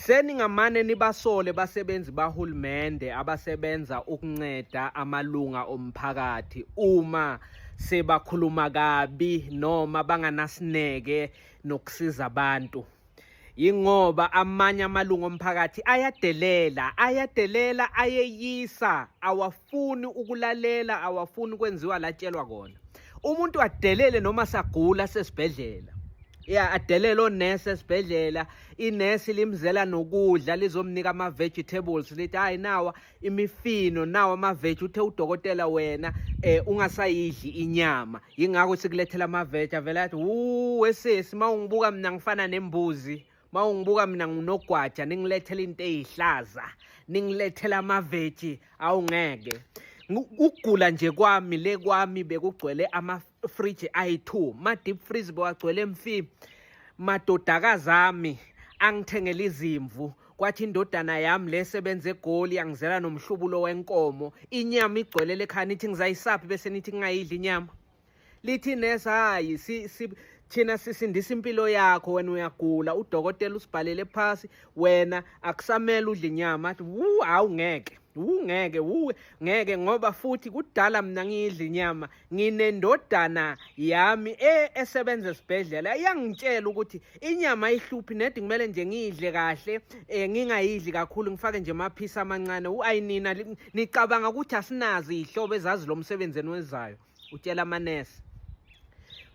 Seningamane nibasole basebenzi bahulumende abasebenza ukunceda amalunga omphakathi uma sebakhuluma kabi noma banganasineke nokusiza abantu. Yingoba amanye amalunga omphakathi ayadelela ayeyisa, awafuni ukulalela, awafuni ukwenziwa latshelwa kona. Umuntu adelele noma sagula sesibhedlela. Adelele onesi esibhedlela, inesi limzela nokudla lizomnika ama-vegetables lithi hayi nawa imifino, nawa ama-veg. Uthe udokotela wena ungasayidli inyama, yingakho sikulethela ama-veg. Avela athi wesesi mawungibuka mina ngifana nembuzi, mawungibuka mina nginogwaja ningilethela into ezihlaza, ningilethela ama-veg, awungeke. Ukugula nje kwami bekugcwele ama-fridge ayi-2, ma-deep freeze bewagcwele emfi. Madodakazi ami angithengela izimvu, kwathi indodana yami le sebenze eGoli yangizela nomhlubulo wenkomo, inyama igcwele lekhaya. Nithi ngizayisaphi bese nithi ngingayidli inyama? Lithi nesi hayi thina sisindisa impilo yakho, wena uyagula, udokotela usibhalele phasi, wena akusamele udle inyama. Athi awungeke, ngeke, ngoba futhi kudala mina ngiyidla inyama. Nginendodana yami esebenza esibhedlela, iyangitshela ukuthi inyama ayihluphi, nedi kumele nje ngiyidle kahle, ngingayidli kakhulu, ngifake nje amaphisi amancane. Ayinina nicabanga ukuthi asinazi izihlobo ezazi lo msebenzi eniwenzayo? Utshela amanesi.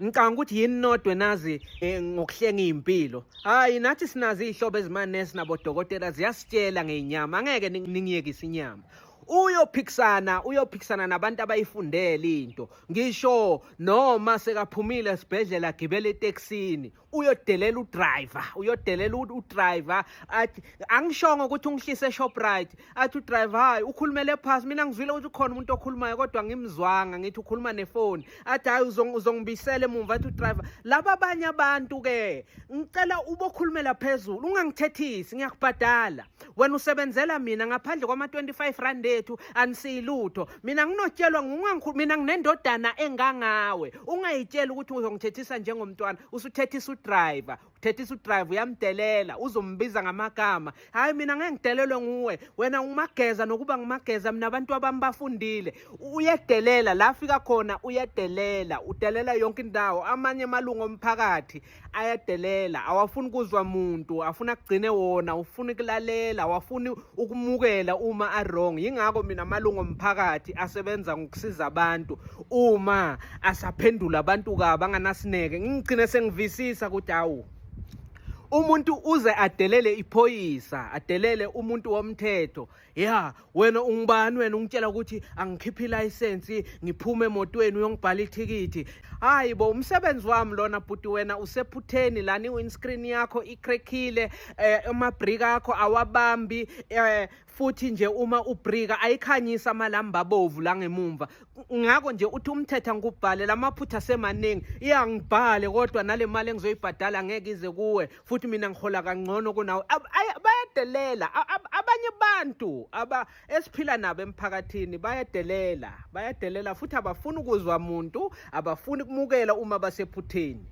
Ngicabanga ukuthi yini nodwe nazi ngokuhlenga iy'mpilo? Hayi, nathi sinazi iy'hlobo ezimanesi nabodokotela ziyasitshela ngey'nyama, angeke ningiyekise inyama. Uyophikisana nabantu abayifundele into. Ngisho noma sekaphumile esibhedlela agibele etekisini, uyodelela udriver, athi angishongo ukuthi ungihlise eShoprite. Athi udriver hayi ukhulumele phasi, mina ngizwile ukuthi ukhona umuntu okhulumayo kodwa ngimzwanga, ngithi ukhuluma nefoni. Athi hayi uzongibisela emumva. Athi udriver laba abanye abantu-ke ngicela ubokhulumela phezulu, ungangithethisi, ngiyakubhadala. Wena usebenzela mina, ngaphandle kwama-25 ethu anisiyilutho. Mina nginotshelwa mina nginendodana engangawe, ungayitsheli ukuthi uzongithethisa njengomntwana. Usuthethisa udriver, uyamdelela, uzombiza ngamagama. Hayi, mina ngeke ngidelelwe nguwe, wena ngumageza nokuba ngumageza, mina abantu abami bafundile. Uyedelela la afika khona, udelela yonke indawo. Amanye amalunga omphakathi ayadelela, awafuni ukuzwa muntu, afuna kugcine wona, ufuna ukulalela, awafuni ukumukela uma a-wrong. Yingakho mina amalunga omphakathi asebenza ngokusiza abantu uma asaphendula abantu kabi anganasineke, ngigcine sengivisisa ukuthi hawu, umuntu uze adelele iphoyisa, adelele umuntu womthetho. Wena ungubani? Wena ungitshela ukuthi angikhiphi ilayisensi ngiphume emotweni uyongibhala ithikithi. Hayi bo, umsebenzi wami lona bhuti, wena usephutheni lana, i-windscreen yakho ikrekhile, amabrika akho awabambi, futhi nje uma ubrika ayikhanyisa amalamba abovu la ngemumva. Ngakho nje uthi umthetho ngikubhale, lamaphutha asemaningi. Ngibhale kodwa nale mali engizoyibhadala ngeke ize kuwe, futhi mina ngihola kangcono kunawe. Bayadelela abanye abantu esiphila nabo emphakathini, bayadelela futhi abafuni ukuzwa muntu, abafuni ukumukela uma basephutheni.